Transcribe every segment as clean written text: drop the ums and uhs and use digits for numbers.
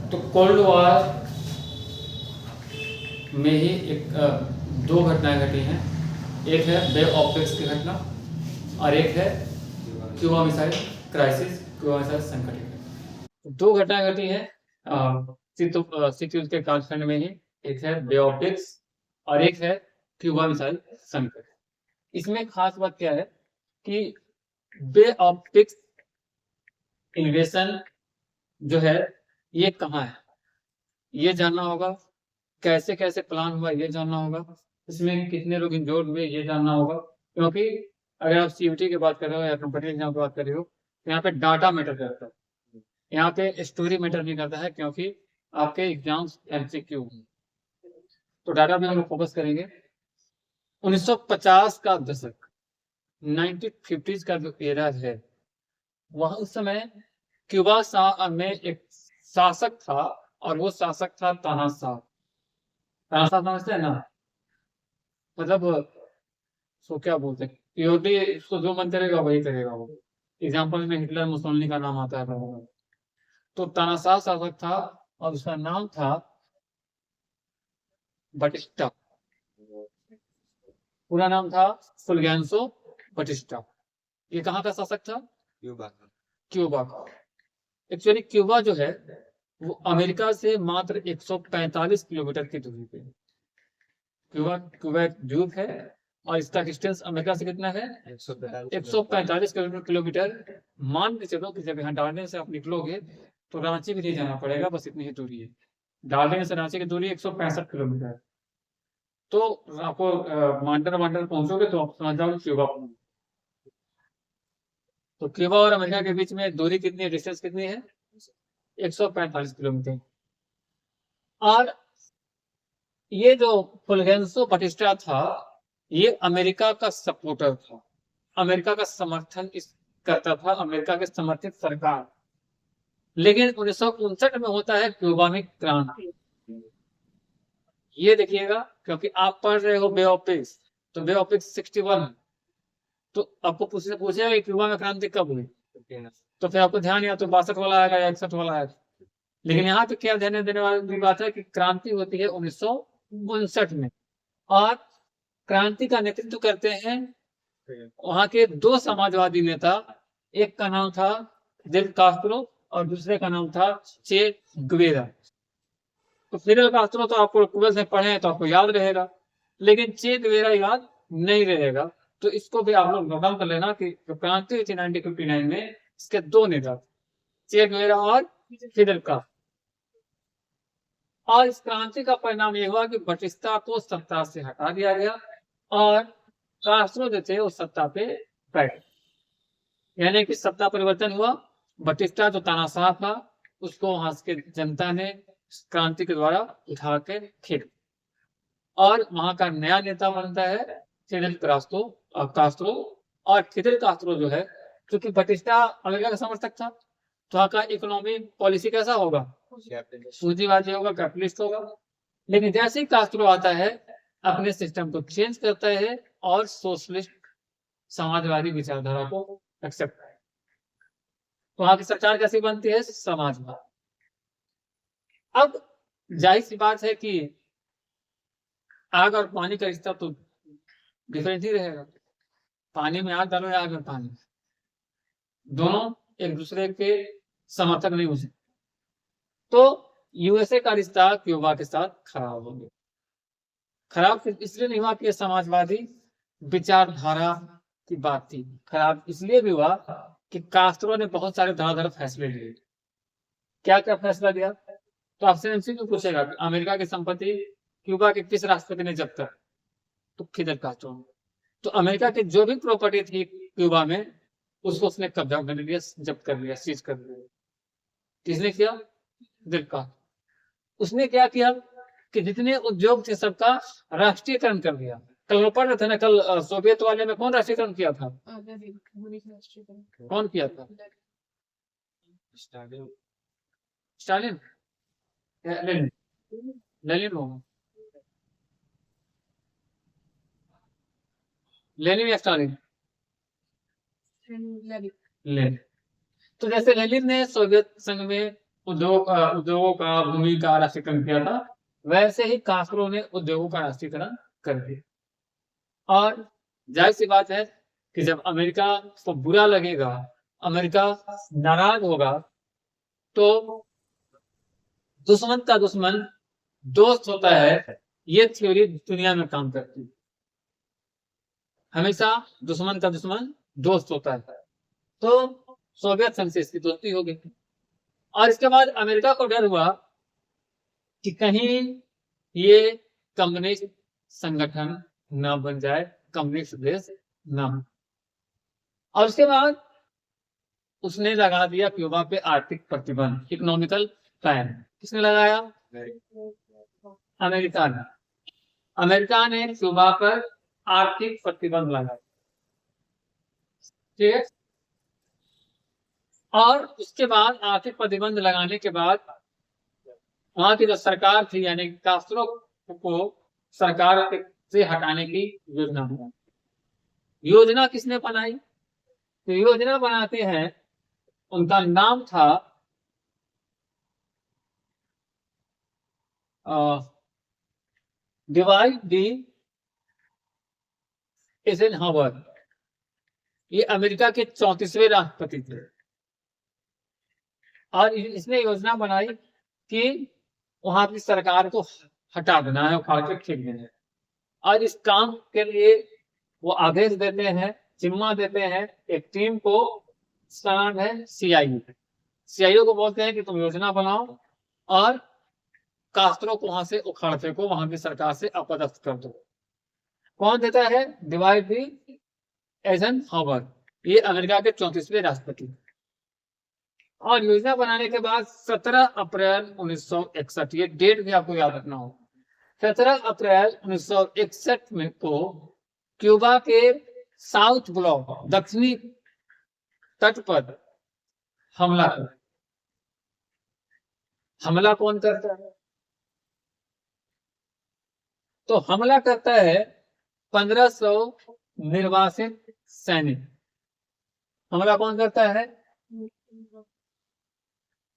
तो cold war में ही दो घटनाएं घटी हैं। एक है बे ऑप्टिक्स की घटना और एक है Cuba missile crisis, Cuba missile संकट। दो घटनाएं घटी हैं शीत युद्ध के कालखंड में ही। एक है बे ऑप्टिक्स और एक है क्यूबा मिसाइल संकट। इसमें खास बात क्या है कि बे ऑप्टिक्स इन्वेशन जो है ये कहाँ है ये जानना होगा, कैसे कैसे प्लान हुआ ये जानना होगा, इसमें कितने लोग इंजोर्ड हुए ये जानना होगा। क्योंकि अगर आप सीयूटी की बात कर रहे हो या कॉम्पिटिटिव एग्जाम की बात कर रहे हो तो यहाँ पे डाटा मैटर करता है, यहाँ पे स्टोरी मैटर नहीं करता है, क्योंकि आपके एग्जाम्स एमसीक्यू हैं। तो डाटा पे हम लोग फोकस करेंगे। 1950 का दशक, 1950s का जो एरा है, वह उस समय क्यूबा में एक शासक था और वो शासक था तानाशाह। तानाशाह समझते हैं ना, मतलब सो क्या बोलते हैं, प्योरली इसको जो मन करेगा वही करेगा वो। एग्जाम्पल में हिटलर मुसोलिनी का नाम आता है। तो तानाशाह शासक था और उसका नाम था बटिस्टा। पूरा नाम था फुलगेंसो बटिस्टा। ये कहाँ का शासक था? क्यूबा का। एक्चुअली क्यूबा जो है वो अमेरिका से मात्र 145 किलोमीटर की दूरी पे। क्यूबा क्यूबा एक द्वीप है और इसका डिस्टेंस अमेरिका से कितना है? 145 किलोमीटर। मान के चलो कि जब यहाँ डालने से आप निकलोगे तो रांची भी नहीं जाना पड़ेगा, बस इतनी ही दूरी है। डालने से रांची की दूरी 165 किलोमीटर। तो आपको मांडर वांडर पहुंचोगे तो आप समझ जाओगे क्यूबा पहुंच। तो क्यूबा और अमेरिका के बीच में दूरी कितनी है, डिस्टेंस कितनी है? 145 किलोमीटर। और ये जो फुलगेंसो बटिस्टा था ये अमेरिका का सपोर्टर था, अमेरिका का समर्थन करता था, अमेरिका के समर्थित सरकार। लेकिन 1959 में होता है क्यूबा में क्रांति। ये देखिएगा, क्योंकि आप पढ़ रहे हो बे ऑफ पीस, तो बे ऑफ पीस 61, तो आपको पूछेगा कि क्यूबा में क्रांति कब हुई, तो फिर आपको ध्यान या तो 62 वाला आएगा या 61 वाला आएगा। लेकिन यहाँ पे क्या ध्यान देने वाली बात है कि क्रांति होती है 1959 में। और क्रांति का नेतृत्व करते हैं वहां के दो समाजवादी नेता, एक का नाम था फिदेल कास्त्रो और दूसरे का नाम था चे गुवेरा। तो फिदेल कास्त्रो तो आपको 12th में पढ़े हैं तो आपको याद रहेगा, लेकिन चे गुवेरा याद नहीं रहेगा। तो इसको भी आप लोग नोट डाउन कर लेना कि जो क्रांति हुई थी 1959 में, इसके दो नेता चे गुवेरा और फिदेल कास्त्रो। और इस क्रांति का परिणाम यह हुआ कि बटिस्ता को सत्ता से हटा दिया गया और कास्त्रो जो थे वो सत्ता पे बैठ, यानी कि सत्ता परिवर्तन हुआ। बटिस्टा जो तानाशाह था उसको वहां के जनता ने क्रांति के द्वारा उठा के फेंक, और वहां का नया नेता बनता है फिदेल कास्त्रो। और फिदेल कास्त्रो जो है, क्योंकि बटिस्टा अमेरिका का समर्थक था, तो वहां का इकोनॉमी पॉलिसी कैसा होगा? पूंजीवादी होगा, कैपिटलिस्ट होगा। लेकिन जैसे ही कास्त्रो आता है अपने सिस्टम को चेंज करता है और सोशलिस्ट समाजवादी विचारधारा को एक्सेप्ट करता है। तो वहां की सरकार कैसी बनती है? समाजवाद। अब जाहिर सी बात है कि आग और पानी का रिश्ता तो डिफरेंट ही रहेगा। पानी में आग डालो या आग में पानी, दोनों एक दूसरे के समर्थक नहीं हो सकते। तो यूएसए का रिश्ता क्यूबा के साथ खराब हो गया। खराब इसलिए नहीं हुआ कि समाजवादी विचारधारा की बात थी, खराब इसलिए भी हुआ कि कास्त्रो ने बहुत सारे धड़ाधड़ फैसले लिए। क्या क्या फैसला लिया? तो आपसे एमसीक्यू पूछेगा कि अमेरिका की संपत्ति क्यूबा के किस राष्ट्रपति ने जब्त कर? तो फिदेल कास्त्रो। तो अमेरिका की जो भी प्रॉपर्टी थी क्यूबा में उसको उसने कब्जा कर लिया, जब्त कर लिया, सीज कर लिया। किसने किया? Fidel Castro. उसने क्या किया कि जितने उद्योग थे सबका राष्ट्रीयकरण कर दिया। कल पढ़ रहे थे ना, कल सोवियत वाले में कौन राष्ट्रीयकरण किया था? कौन किया था? स्टालिन, लेनिन, लेनिन होगा, लेनिन या स्टालिन? लेनिन। तो जैसे लेनिन ने सोवियत संघ में उद्योगों का, भूमि का राष्ट्रीयकरण किया था, वैसे ही कास्ट्रो ने उद्योगों का राष्ट्रीयकरण कर दिया। और जाहिर सी बात है कि जब अमेरिका को बुरा लगेगा, अमेरिका नाराज होगा, तो दुश्मन का दुश्मन दोस्त होता है, ये थ्योरी दुनिया में काम करती है। हमेशा दुश्मन का दुश्मन दोस्त होता है। तो सोवियत संघ से इसकी दोस्ती हो गई। और इसके बाद अमेरिका को डर हुआ कि कहीं ये कम्युनिस्ट संगठन न बन जाए, कम्युनिस्ट देश न हो। और उसके बाद उसने लगा दिया क्यूबा पे आर्थिक प्रतिबंध, इकोनॉमिकल बैन। किसने लगाया? अमेरिका ने। अमेरिका ने क्यूबा पर आर्थिक प्रतिबंध लगाया, ठीक है। और उसके बाद आर्थिक प्रतिबंध लगाने के बाद वहां की जो सरकार थी, यानी कास्ट्रो को सरकार से हटाने की योजना बनाई। योजना किसने बनाई? तो योजना बनाते हैं, उनका नाम था डिवाइड दी एइज़नहावर। ये अमेरिका के 34वें राष्ट्रपति थे। और इसने योजना बनाई कि वहां की सरकार को हटा देना है, उखाड़ के फेंक देना है। और इस काम के लिए वो आदेश देते हैं, जिम्मा देते हैं एक टीम को, इसका नाम है सीआईयू। सीआईयू को बोलते हैं कि तुम योजना बनाओ और कास्ट्रो को वहां से उखाड़ फेंको, वहां की सरकार से अपदस्थ कर दो। कौन देता है? डिवाइड दी एइज़नहावर। ये अमेरिका के 34वें राष्ट्रपति। और योजना बनाने के बाद 17 अप्रैल 1961, ये डेट भी आपको याद रखना हो, 17 अप्रैल 1961 में को क्यूबा के साउथ ब्लॉक, दक्षिणी तट पर हमला कर। हमला कौन करता है? तो हमला करता है 1500 निर्वासित सैनिक। हमला कौन करता है?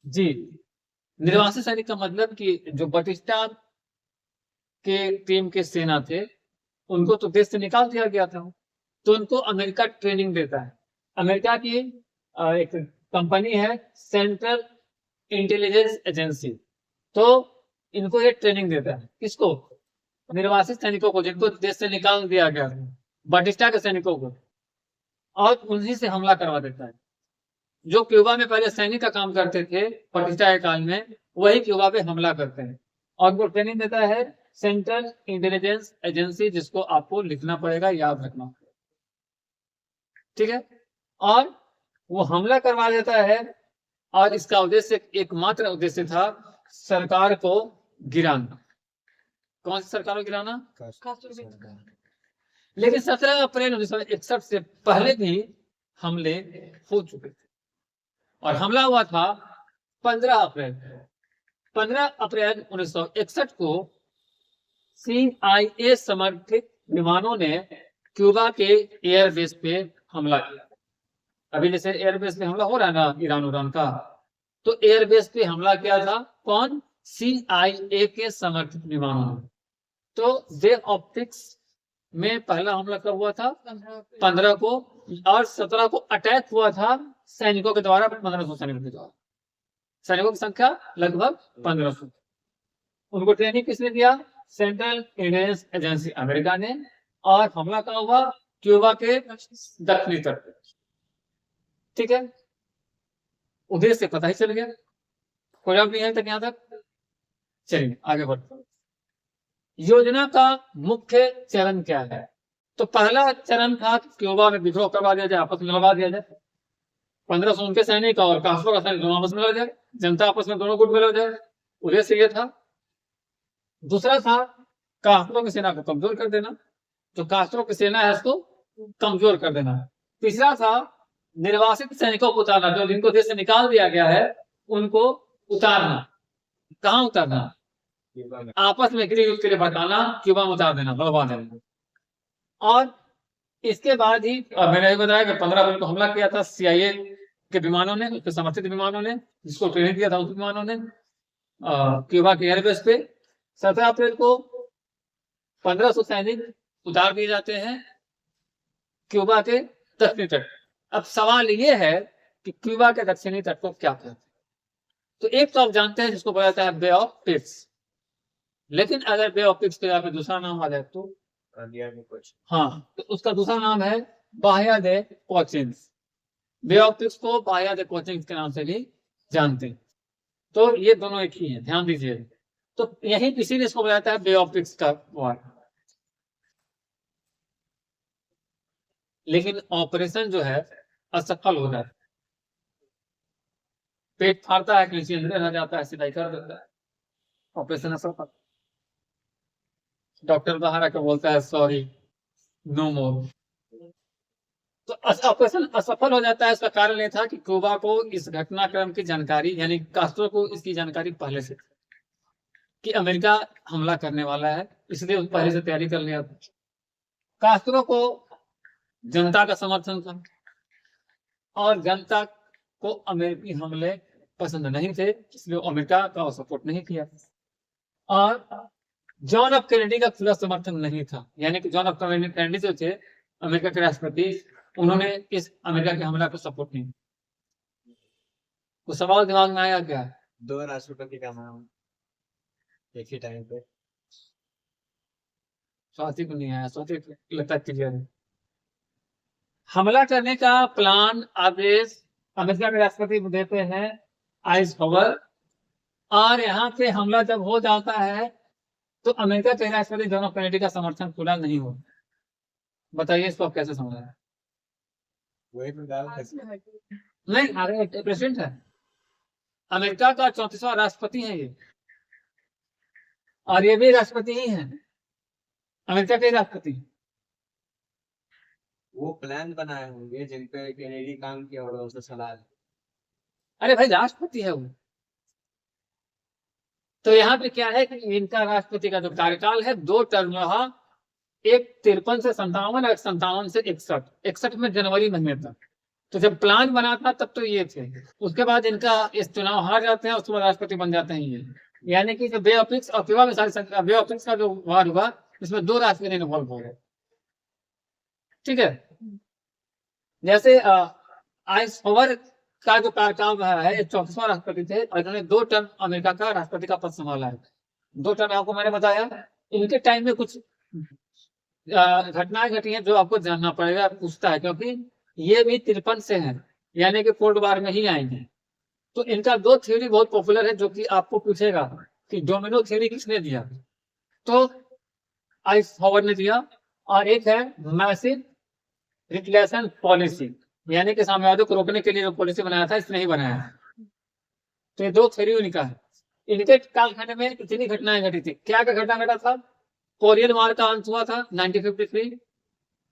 जी, निर्वासित सैनिक का मतलब कि जो बटिस्टा के टीम के सेना थे, उनको तो देश से निकाल दिया गया था। तो उनको अमेरिका ट्रेनिंग देता है। अमेरिका की एक कंपनी है सेंट्रल इंटेलिजेंस एजेंसी, तो इनको ये ट्रेनिंग देता है। किसको? निर्वासित सैनिकों को, जिनको देश से निकाल दिया गया था, बटिस्टा के सैनिकों को। और उन्हीं से हमला करवा देता है। जो क्यूबा में पहले सैनिक का काम करते थे बटिस्टा के काल में, वही क्यूबा पे हमला करते हैं। और वो ट्रेनिंग देता है सेंट्रल इंटेलिजेंस एजेंसी, जिसको आपको लिखना पड़ेगा, याद रखना, ठीक है। और वो हमला करवा देता है, और इसका उद्देश्य, एकमात्र उद्देश्य था, सरकार को गिराना। कौन सी सरकार को गिराना? लेकिन 17 अप्रैल 1961 से पहले भी हमले हो चुके थे। और हमला हुआ था 15 अप्रैल 1961 को CIA समर्थित विमानों ने क्यूबा के एयरबेस पे हमला किया। अभी जैसे एयरबेस पे हमला हो रहा है ना ईरान का, तो एयरबेस पे हमला किया था कौन? CIA के समर्थित विमानों ने। तो डे ऑप्टिक्स में पहला हमला कब हुआ था? 15 को। और 17 को अटैक हुआ था सैनिकों के द्वारा, 1500 सैनिकों के द्वारा। सैनिकों की संख्या लगभग 1500। उनको ट्रेनिंग किसने दिया? सेंट्रल इंटेलिजेंस एजेंसी अमेरिका ने। और हमला कहाँ हुआ? क्यूबा के दक्षिणी तट पर, ठीक है। उद्देश्य से पता ही चल गया। कोई डाउट नहीं है तक यहाँ तक? चलिए आगे बढ़ते हैं। योजना का मुख्य चरण क्या है? तो पहला चरण था क्यूबा में विद्रोह करवा दिया जाए, आपस में लड़वा दिया जाए। 1500 उनके सैनिक और कास्ट्रो का सैनिक दोनों आपस में लड़ जाए, जनता आपस में दोनों गुट में लड़ जाए। उद्देश्य ये था। दूसरा था कास्ट्रो की सेना को कमजोर कर देना, जो कास्ट्रो की सेना है उसको कमजोर कर देना। तीसरा था निर्वासित सैनिकों को उतारना, जो जिनको देश से निकाल दिया गया है उनको उतारना। कहाँ उतारना? आपस में गृह युद्ध के लिए भड़काना, क्यूबा में उतार देना, लड़वा देना। और इसके बाद ही मैंने बताया कि 15 अप्रैल को हमला किया था CIA के विमानों ने, उसके समर्थित विमानों ने, जिसको ट्रेनिंग दिया था उस विमानों ने क्यूबा के एयरबेस पे 17 अप्रैल को 1500 सैनिक उतार दिए जाते हैं क्यूबा के दक्षिणी तट। अब सवाल ये है कि क्यूबा के दक्षिणी तट को क्या कहते हैं। तो एक तो आप जानते हैं जिसको बोला जाता है बे ऑफ पिग्स, लेकिन अगर बे ऑफ पिग्स के यहाँ पे दूसरा नाम आ जाए तो कुछ, हाँ, तो उसका दूसरा नाम है बाहिया दे कोचिंस। बे ऑफ पिग्स को बाहिया दे कोचिंस के नाम से भी जानते हैं। तो ये दोनों एक ही है, ध्यान दीजिए। तो यही इसीलिए इसको बोला जाता है बे ऑफ पिग्स का वार। लेकिन ऑपरेशन जो है असफल हो जाता है, पेट फाड़ता है, किसी अंदर रह जाता है, सिलाई कर देता है, ऑपरेशन असफल। डॉक्टर बाहर आकर बोलता है सॉरी, नो मोर। तो ऑपरेशन असफल हो जाता है। इसका कारण यह था कि क्यूबा को इस घटनाक्रम की जानकारी, यानी कास्ट्रो को इसकी जानकारी पहले से कि अमेरिका हमला करने वाला है, इसलिए पहले से तैयारी कर लिया। कास्ट्रो को जनता का समर्थन था और जनता को अमेरिकी हमले पसंद नहीं थे, इसलिए अमेरिका का सपोर्ट नहीं किया। और जॉन एफ कैनेडी का खुला समर्थन नहीं था, यानी कि जॉन एफ कैनेडी जो थे अमेरिका के राष्ट्रपति, उन्होंने इस अमेरिका के हमला को सपोर्ट नहीं। तो सवाल दिमाग में आया क्या? दो राष्ट्रपति का नाम एक ही टाइम पे। स्वाति को नहीं आया, स्वाति लगता है क्लियर है। हमला करने का प्लान आदेश अमेरिका के राष्ट्रपति को देते हैं आइजनहोवर, और यहाँ पे हमला जब हो जाता है तो अमेरिका के राष्ट्रपति जॉन एफ कैनेडी का समर्थन पूरा नहीं हो। बताइए इसको आप कैसे समझ रहे हैं? वही नहीं, आगे प्रेसिडेंट है, अमेरिका का 34वां राष्ट्रपति है ये, और ये भी राष्ट्रपति ही है, अमेरिका के राष्ट्रपति। वो प्लान बनाए होंगे जिन पे कैनेडी काम किया और उनसे सलाह। अरे भाई राष्ट्रपति है वो। तो यहाँ पे क्या है कि इनका राष्ट्रपति का जो कार्यकाल है 2 टर्म रहा, एक 53 से 57 और 57 से 61 में जनवरी महीने तक। तो जब प्लान बना था तब तो ये थे, उसके बाद इनका इस चुनाव हार जाते हैं, उसके बाद राष्ट्रपति बन जाते हैं ये। यानी कि जो बे ऑफ पिग्स और क्यूबा में बे ऑफ पिग्स का जो वार हुआ इसमें 2 राष्ट्रपति इन्वॉल्व हो गए। ठीक है, जैसे आइजनहोवर का जो कार्यकाल रहा है 34वां राष्ट्रपति थे और इन्होंने 2 टर्म अमेरिका का राष्ट्रपति का पद संभाला है। 2 टर्म आपको मैंने बताया। इनके टाइम में कुछ घटनाएं घटी हैं जो आपको जानना पड़ेगा, पूछता है, क्योंकि ये भी 53 से हैं, यानी कि कोल्ड वार में ही आएंगे। तो इनका 2 थ्योरी बहुत पॉपुलर है जो कि आपको पूछेगा कि डोमिनो थ्योरी किसने दिया, तो आइजनहोवर ने दिया, और एक है मैसिव रिप्लेशन पॉलिसी, यानी कि साम्यवाद को रोकने के लिए जो पॉलिसी बनाया था इसने ही बनाया है। तो ये 2 थ्योरी उनका है। इनके कालखंड में कितनी घटनाएं घटी थी? क्या क्या घटना घटा था? कोरियन वार का अंत हुआ था 1953,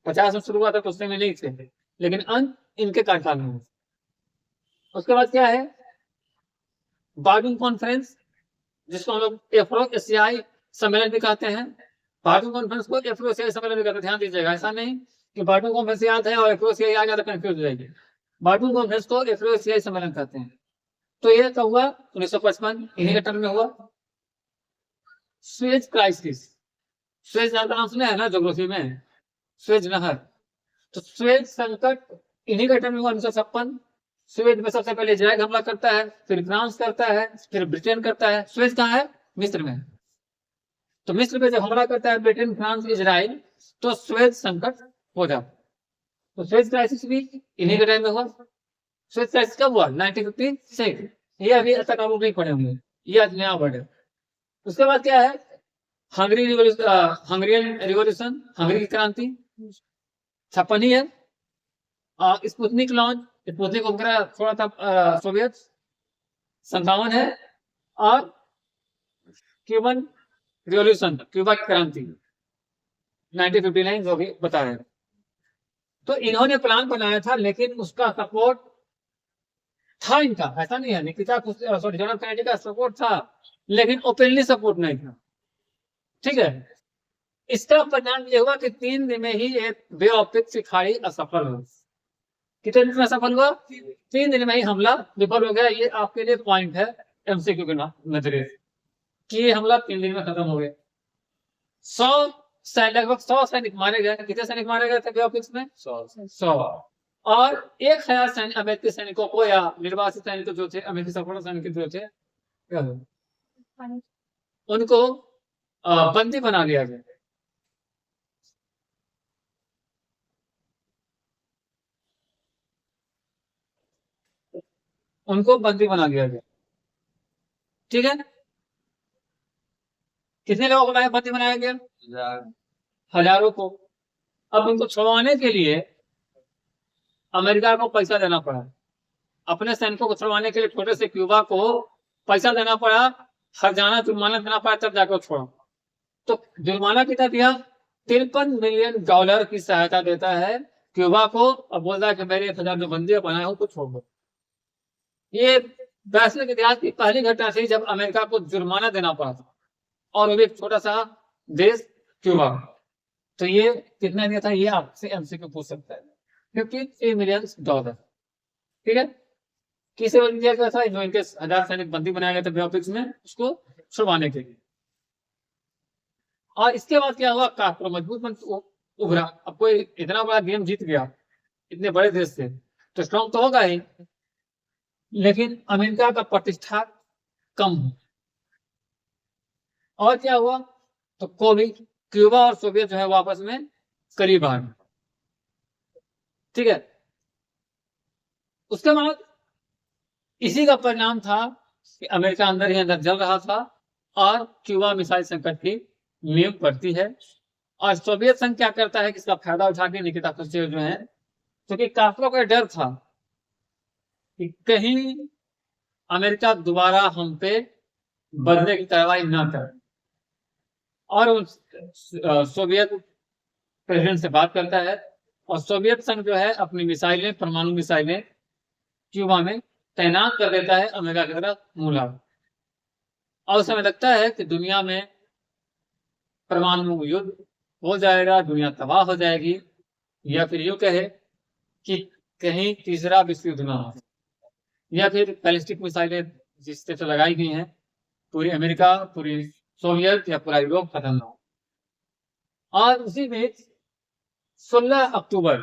50 में शुरू हुआ था तो उसमें नहीं थे, लेकिन अंत इनके कार्यकाल में। उसके बाद क्या है? बार्डून कॉन्फ्रेंस, जिसको हम लोग एफ्रो एशियाई सम्मेलन भी कहते हैं। बार्डून कॉन्फ्रेंस को एफ्रो एशियाई सम्मेलन भी कहते हैं, ध्यान दीजिएगा, ऐसा नहीं कि बार्डून कॉन्फ्रेंस याद है और एफ्रो एशियाई आ गया तो कंफ्यूज हो जाएगी। बार्डून कॉन्फ्रेंस को एफ्रो एशियाई सम्मेलन कहते हैं। तो ये कब हुआ? 1955, इन्हीं के टर्म में हुआ। सुएज क्राइसिस, सुएज का नाम सुना है ना ज्योग्राफी में, सुएज नहर। तो सुएज संकट इन्हीं के टर्म में हुआ 1956। सुएज में सबसे पहले इजराइल हमला करता है, फिर फ्रांस करता है, फिर ब्रिटेन करता है। सुएज कहाँ है? मिस्र में। तो मिस्र में जब हमला करता है ब्रिटेन, फ्रांस, इजराइल, तो सुएज संकट हो जाता। तो सुएज क्राइसिस भी इन्हीं के टाइम में हुआ। सुएज क्राइसिस कब हुआ? 1956। ये अभी तक आप लोग नहीं पढ़े होंगे, ये आज नया वर्ड है। उसके बाद क्या है? हंगरियन रिवॉल्यूशन, हंगरी की क्रांति 56 ही है। स्पुतनिक लॉन्च, स्पुतनिक उपग्रह थोड़ा था सोवियत, 57 है। और क्यूबन रिवॉल्यूशन, क्यूबा की क्रांति 1959, जो भी बताया। तो इन्होंने प्लान बनाया था, लेकिन उसका सपोर्ट था इनका, ऐसा नहीं है, Nikita sorry John F Kennedy का सपोर्ट था, लेकिन ओपनली सपोर्ट नहीं था। ठीक है, इसका परिणाम ये हुआ कि 3 दिन में ही एक बे ऑफ पिग्स की खाड़ी असफल हुई। कितने दिन में सफल हुआ? 3 दिन में ही हमला विफल हो गया। ये आपके लिए पॉइंट है एमसीक्यू के नजरिए से कि ये हमला 3 दिन में खत्म हो गया। 100 लगभग 100 सैनिक मारे गए। कितने सैनिक मारे गए थे बेओपिक्स में? 100। और 1000 सैनिक अमेरिकी सैनिकों को या निर्वासित सैनिक जो थे, अमेरिकी सफल सैनिक जो थे, उनको बंदी बना लिया गया। उनको बंदी बना लिया गया। ठीक है, कितने लोगों को बंदी बनाया गया? हजारों को। अब उनको छुड़वाने के लिए अमेरिका को पैसा देना पड़ा। अपने सैनिकों को छुड़वाने के लिए छोटे से क्यूबा को पैसा देना पड़ा, हर्जाना जुर्माना देना पड़ा, तब जाकर छोड़ा। तो जुर्माना कितना दिया? 53 मिलियन डॉलर की सहायता देता है क्यूबा को और बोलता है कि मेरे 1000 जो बंदी बनाए हो तो छोड़ दो। ये वैश्विक इतिहास की पहली घटना थी जब अमेरिका को जुर्माना देना पड़ा था, और वो भी एक छोटा सा देश क्यूबा। तो ये कितना दिया था, ये आपसे एमसीक्यू पूछ सकता है। 53 मिलियन डॉलर। ठीक है, किसे दिया गया था? जो इनके 1000 सैनिक बंदी बनाया गया था बेओपिक्स में, उसको छुड़वाने के लिए। और इसके बाद क्या हुआ? कास्ट्रो मजबूत उभरा। अब कोई इतना बड़ा गेम जीत गया इतने बड़े देश से तो स्ट्रॉन्ग तो होगा ही, लेकिन अमेरिका का प्रतिष्ठा कम हुआ। और क्या हुआ? तो क्यूबा और सोवियत जो है वापस में करीब आ गए। ठीक है, उसके बाद इसी का परिणाम था कि अमेरिका अंदर ही अंदर जल रहा था और क्यूबा मिसाइल संकट की नींव पड़ती है। और सोवियत संघ क्या करता है कि इसका फायदा उठा के निकिता क्रुश्चेव जो है, क्योंकि कास्ट्रो का डर था कि कहीं अमेरिका दोबारा हम पे बदले की कार्रवाई न करे, और सोवियत प्रेसिडेंट से बात करता है और सोवियत संघ जो है अपनी मिसाइलें, परमाणु मिसाइलें क्यूबा में तैनात कर देता है अमेरिका की तरफ मुंह ला। और उस समय लगता है कि दुनिया में परमाणु युद्ध हो जाएगा, दुनिया तबाह हो जाएगी, या फिर यूं कहे कि कहीं तीसरा विश्व युद्ध ना हो, या फिर बैलिस्टिक मिसाइलें जिस तरह से लगाई गई हैं पूरी अमेरिका, पूरी सोवियत या पूरा यूरोप खत्म ना हो। और उसी बीच 16 अक्टूबर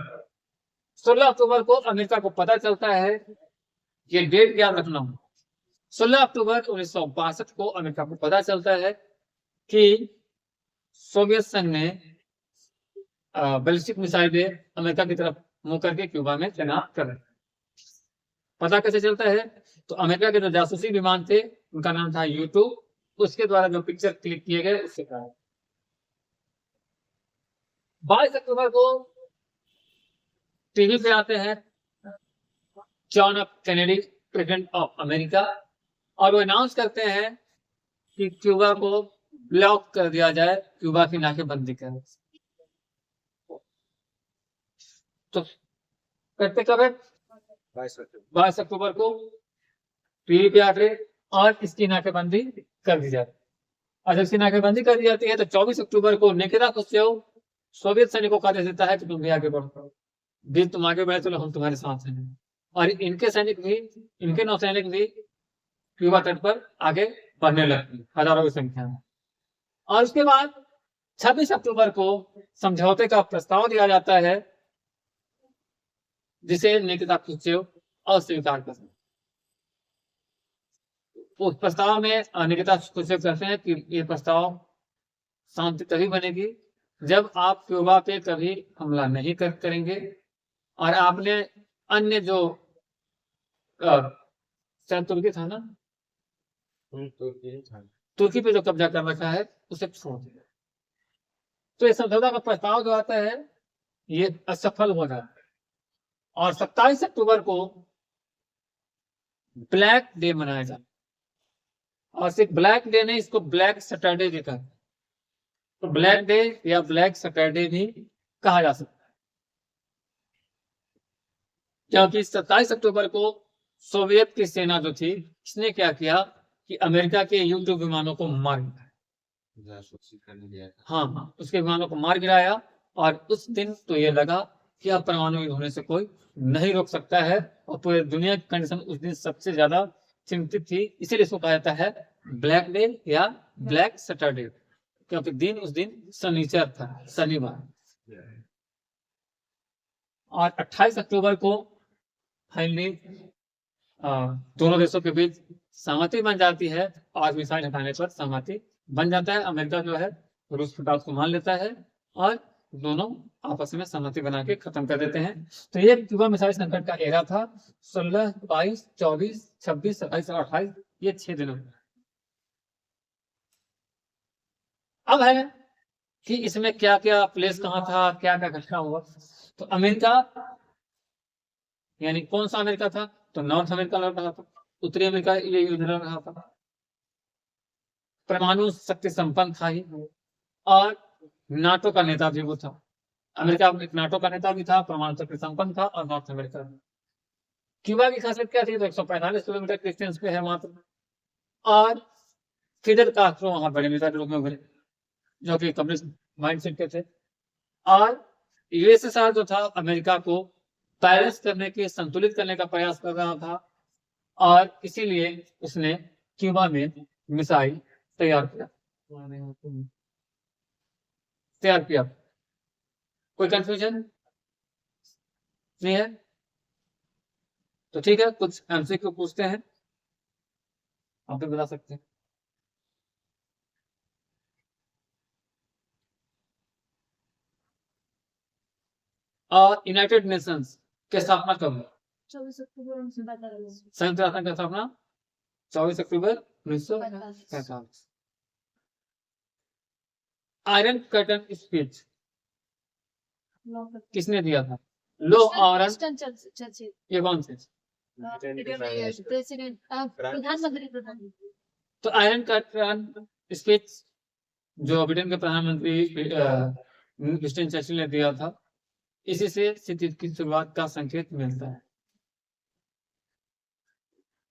को अमेरिका को पता चलता है, ये डेट याद रखना हो, 16 अक्टूबर 1962 को अमेरिका को पता चलता है कि सोवियत संघ ने बैलिस्टिक मिसाइलें अमेरिका की तरफ मुंह करके क्यूबा में तैनात कर रहे। पता कैसे चलता है? तो अमेरिका के जो जासूसी विमान थे उनका नाम था U-2, उसके द्वारा जो पिक्चर क्लिक किए गए उससे कहा। 22 अक्टूबर को टीवी पे आते हैं John F Kennedy, president of America, और वो अनाउंस करते हैं कि क्यूबा को ब्लॉक कर दिया जाए, क्यूबा की नाकेबंदी कर। तो करते कब है? 22 अक्टूबर को टीवी पे आके और इसकी नाकेबंदी कर दी जाती है। और जब इसकी नाकेबंदी कर दी जाती है तो 24 अक्टूबर को निकिता क्रुश्चेव सोवियत सैनिकों को आदेश देता है कि तुम भी आगे बढ़ो, भी तुम आगे बढ़े चलो, हम तुम्हारे साथ हैं। और इनके सैनिक भी, इनके नौसैनिक भी क्यूबा तट पर आगे बढ़ने लगते, हजारों की संख्या में। और उसके बाद 26 अक्टूबर को समझौते का प्रस्ताव दिया जाता है जिसे निकिता क्रुश्चेव अस्वीकार करते हैं। उस प्रस्ताव में निकिता क्रुश्चेव कहते हैं कि ये प्रस्ताव शांति तभी बनेगी जब आप क्यूबा पे कभी हमला नहीं करेंगे, और आपने अन्य जो तुर्की था ना, तुर्की पे जो कब्जा कर रखा है उसे छोड़ दिया। तो इस समझौता का प्रस्ताव जो आता है ये असफल हो जाता है। और 27 अक्टूबर को ब्लैक डे मनाया जाता है, और सिर्फ ब्लैक डे नहीं, इसको ब्लैक सैटरडे भी कहते हैं। तो ब्लैक डे या ब्लैक सैटरडे भी कहा जा सकता है, क्योंकि 27 अक्टूबर को सोवियत की सेना जो थी इसने क्या किया कि अमेरिका के U-2 विमानों को मार गिराया। हाँ, उसके विमानों को मार गिराया। और उस दिन तो ये लगा कि अब परमाणु युद्ध होने से कोई नहीं रोक सकता है, और पूरे दुनिया की कंडीशन उस दिन सबसे ज्यादा चिंतित थी। इसीलिए इसको कहा जाता है ब्लैक डे या ब्लैक सैटरडे, क्योंकि दिन उस दिन शनिचर था, शनिवार। और 28 अक्टूबर को फाइनली दोनों देशों के बीच सहमति बन जाती है, और मिसाइल हटाने पर सहमति बन जाता है। अमेरिका जो है रूस की बात को मान लेता है, और दोनों आपस में सहमति बना के खत्म कर देते हैं। तो ये क्यूबा मिसाइल संकट का एरा था, 16, 22, 24, 26, 27 और 28, ये 6 दिनों में। अब है कि इसमें क्या क्या प्लेस कहाँ था, क्या क्या घटना हुआ। तो अमेरिका, यानी कौन सा अमेरिका था, तो नॉर्थ अमेरिका लड़ रहा था, उत्तरी अमेरिका ये युद्ध लड़ रहा था। परमाणु शक्ति संपन्न था ही, और नाटो का नेता भी वो था। अमेरिका एक नाटो का नेता भी था, परमाणु शक्ति संपन्न था, और नॉर्थ अमेरिका भी। क्यूबा की खासियत क्या थी, तो 145 किलोमीटर के डिस्टेंस पे है मात्र, और फिडेल कास्ट्रो वहां बड़े नेता के रूप में उभरे, जो कि कम्युनिस्ट माइंडसेट के थे। और यूएसएसआर जो था अमेरिका को बैलेंस करने के, संतुलित करने का प्रयास कर रहा था, और इसीलिए उसने क्यूबा में मिसाइल तैयार किया। कोई कंफ्यूजन नहीं है? तो ठीक है, कुछ एमसीक्यू पूछते हैं, आप भी बता सकते हैं। यूनाइटेड नेशंस की स्थापना कब हुई? 24 अक्टूबर 1945। संयुक्त राष्ट्र की स्थापना 24 अक्टूबर 1945। आयरन कर्टन स्पीच किसने दिया था? लो आयरन, चर्चिल। ये कौन से? प्रेसिडेंट, प्रधानमंत्री। तो आयरन कर्टन स्पीच जो ब्रिटेन के प्रधानमंत्री विंस्टन चर्चिल ने दिया था, इसी से स्थिति की शुरुआत का संकेत मिलता है।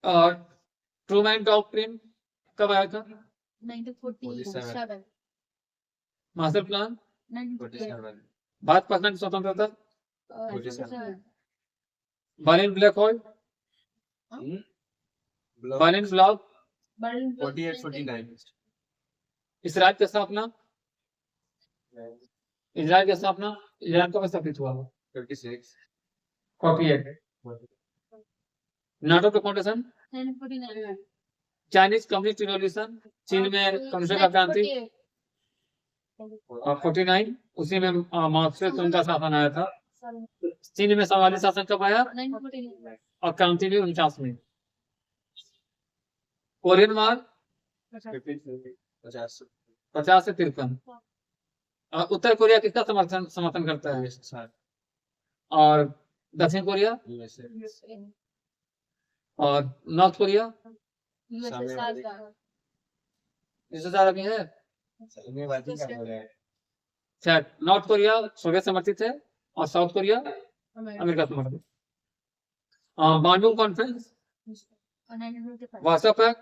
और ट्रूमैन डॉक्ट्रिन कब आया था? 1947। Master plan 1947। भारत पाकिस्तान की स्वतंत्रता, 47। Berlin black hole, Berlin block, 48, 49। Israel की स्थापना, इजराइल की स्थापना, इजराइल कब स्थापित हुआ? 56। 48। नाटो का फाउंडेशन, 1949। चाइनीज कम्युनिस्ट रिवॉल्यूशन, चीन में कम्युनिस्ट का क्रांति, 49। उसी में मार्क्सिस्ट उनका शासन आया था। चीन में समाजी शासन कब आया? 1949। और क्रांति भी 49 में। कोरियन वार 50 से 53। उत्तर कोरिया किसका समर्थन करता है? और दक्षिण कोरिया और नॉर्थ कोरिया, इससे ज्यादा भी है। नॉर्थ कोरिया सोवियत समर्थित है, और साउथ कोरिया अमेरिका समर्थित। Bandung conference, Warsaw Pact,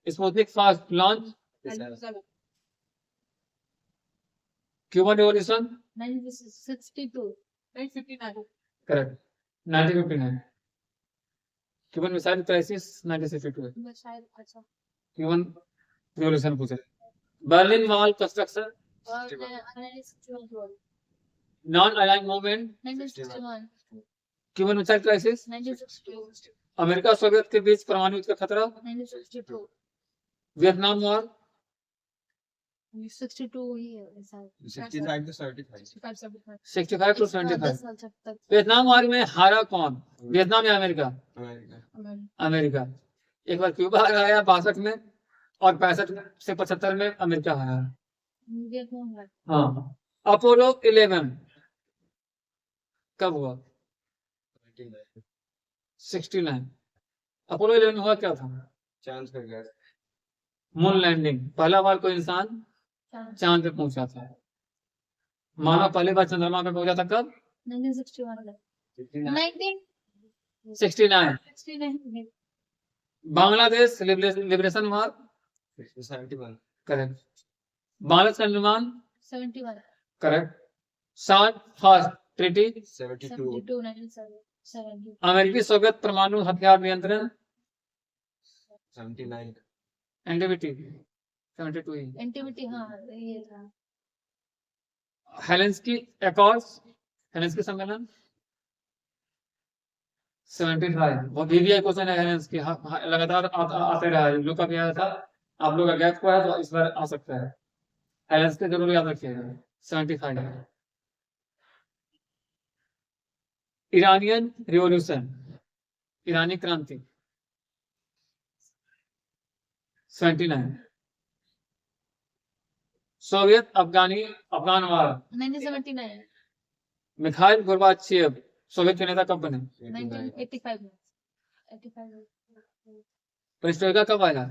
Sputnik fast launch, Cuban revolution, 1962। 1959। Correct, 1959। Cuban missile crisis 1962। शायद। अच्छा। क्यूबन रिवॉल्यूशन पूछे। बर्लिन वॉल कंस्ट्रक्शन, और 1961। Non aligned movement, 1961। Cuban missile crisis, 1962। America Soviet के बीच परमाणु युद्ध का खतरा, 1962। वियतनाम वॉर, 62 ही है ऐसा। 65 to 75। 65 to 75। 10 साल तक। वियतनाम वॉर में हारा कौन? वियतनाम या अमेरिका? अमेरिका। अमेरिका। एक बार क्यूबा हराया 62 में, और 65 से 75 में अमेरिका हारा। वियतनाम है। हाँ। अपोलो 11 कब हुआ? 69। अपोलो 11 हुआ क्या था? चांद पे गए। मून लैंडिंग, पहला बार कोई इंसान चांद पे पहुंचा था। मानव पहली बार चंद्रमा पे पहुंचा था कब? 1961। 69। बांग्लादेश लिबरेशन वार, 71। करेक्ट। बांग्लादेश का निर्माण, 71। करेक्ट। सात फर्स्ट ट्रीटी 72 72 1970 अमेरिकी सोवियत परमाणु हथियार नियंत्रण 79 एनडीबीटी 72 ही एनटीबीटी हाँ ये था हेलेंस्की अकॉर्ड्स हेलेंस्की सम्मेलन 75 वो VVI क्वेश्चन है हेलेंस्की लगातार आते रहा है लोग का भी आया था आप लोग का गैप हुआ है तो इस बार आ सकता है हेलेंस्की जरूर याद रखिएगा 75 ईरानियन रिवॉल्यूशन ईरानी क्रांति 79 सोवियत अफगान वार 1979 मिखाइल गोर्बाचेव सोवियत के नेता कब बने 1985 में 85 पेरेस्ट्रोइका कब आया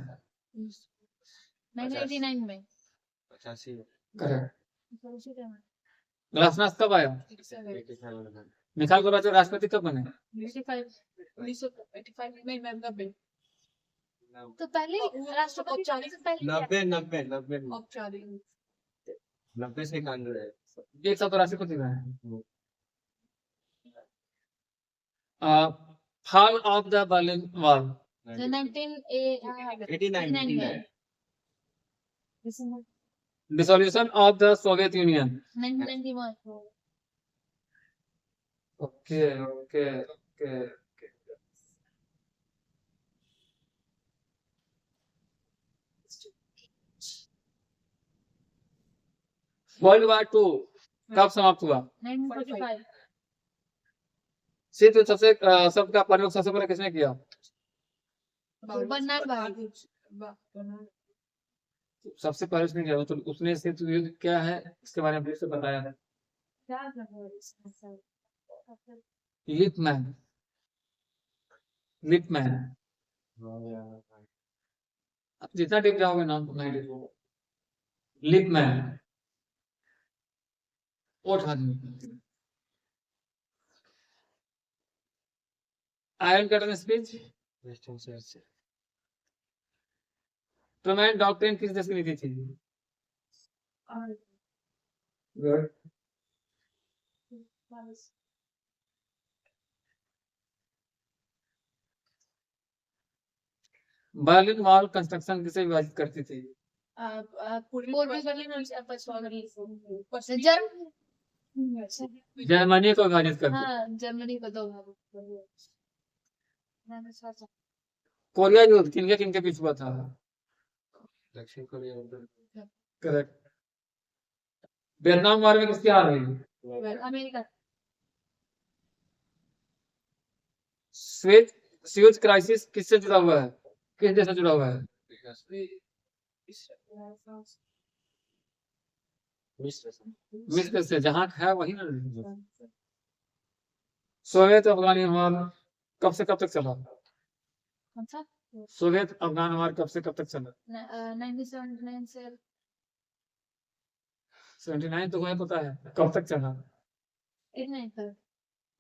1989 में 85 करेक्ट ग्लासनास्ट कब आया 87 मिखाइल गोर्बाचेव राष्ट्रपति कब बने 85 में मैं तो पहले राष्ट्रपति से पहले 90 से 91 एक साथ तो राष्ट्रपति बने fall of the Berlin Wall 89 dissolution of the Soviet Union 1991 okay world war 2 कब समाप्त हुआ 1945 शीत युद्ध सबका प्रयोग सबसे पहले किसने किया बर्नार्ड बार्ड सबसे पहले उसने किया तो उसने शीत युद्ध क्या है इसके बारे में से बताया था लिपमैन आप जितना टिप जाओगे नाम उतना ही टिप लिपमैन ओठ आदमी iron curtain speech western church Truman doctrine किस देश की नीति थी गुड बर्लिन वॉल कंस्ट्रक्शन किसे विभाजित करती थी पूर्वी बर्लिन और पश्चिमी जर्मनी को विभाजित करती थी हाँ जर्मनी को दो भागों कोरिया युद्ध किनके बीच हुआ था दक्षिण कोरिया करेक्ट वियतनाम वार में किसकी हार हुई अमेरिका स्वेज क्राइसिस किससे जुड़ा हुआ है किस देश से जुड़ा हुआ है मिस्र से जहां है वही ना सोवियत अफगानी वार कब से कब तक चला कौन सा सोवियत अफगान वार कब से कब तक चला 1979 से 79 तो मुझे पता है कब तक चला 89 तक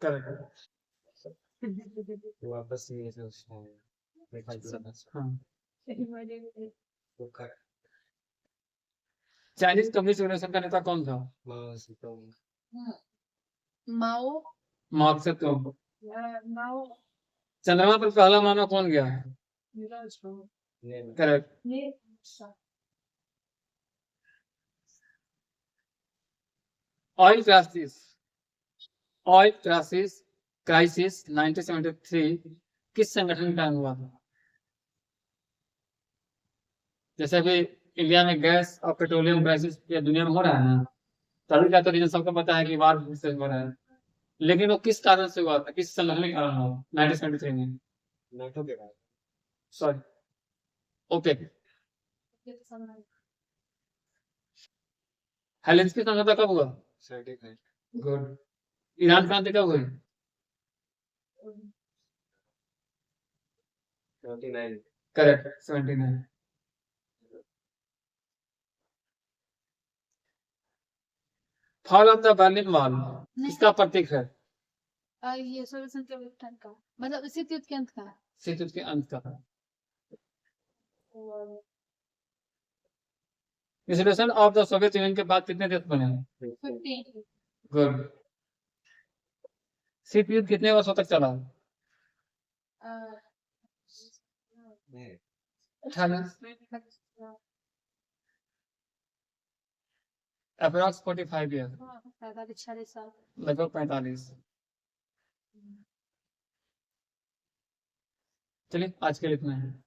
करेक्ट वापस ये से उसने हाँ वो कर चाइनीज कम्युनिस्ट रेवोल्यूशन का नेता कौन था माओ सेतुंग माओ मार्क सेतुंग माओ चंद्रमा पर पहला मानव कौन गया करेक्ट ऑयल क्राइसिस 1973 किस संगठन का टाइम हुआ था जैसे अभी इंडिया में गैस और पेट्रोलियम क्राइसिस या दुनिया में हो रहा है ना तभी का तो रीजन सबको पता है कि वार से हो रहा है लेकिन वो किस कारण से हुआ था किस संगठन के कारण हुआ 1973 में नाटो के बाद सॉरी ओके हेलेंस्की समझौता कब हुआ सर्टिफाइड गुड ईरान क्रांति कब हुई 79 correct 79 fall of the Berlin wall किसका प्रतीक है ये सोल्यूशन के विघटन का मतलब इसी युद्ध के अंत का शीत युद्ध के अंत का dissolution of the Soviet union के बाद कितने देश बने 50 गुड। सिख युद्ध कितने वर्षों तक चला? नहीं, अप्रॉक्स 45 ईयर, 45 साल। लगभग 45। चलिए आज के लिए इतना है।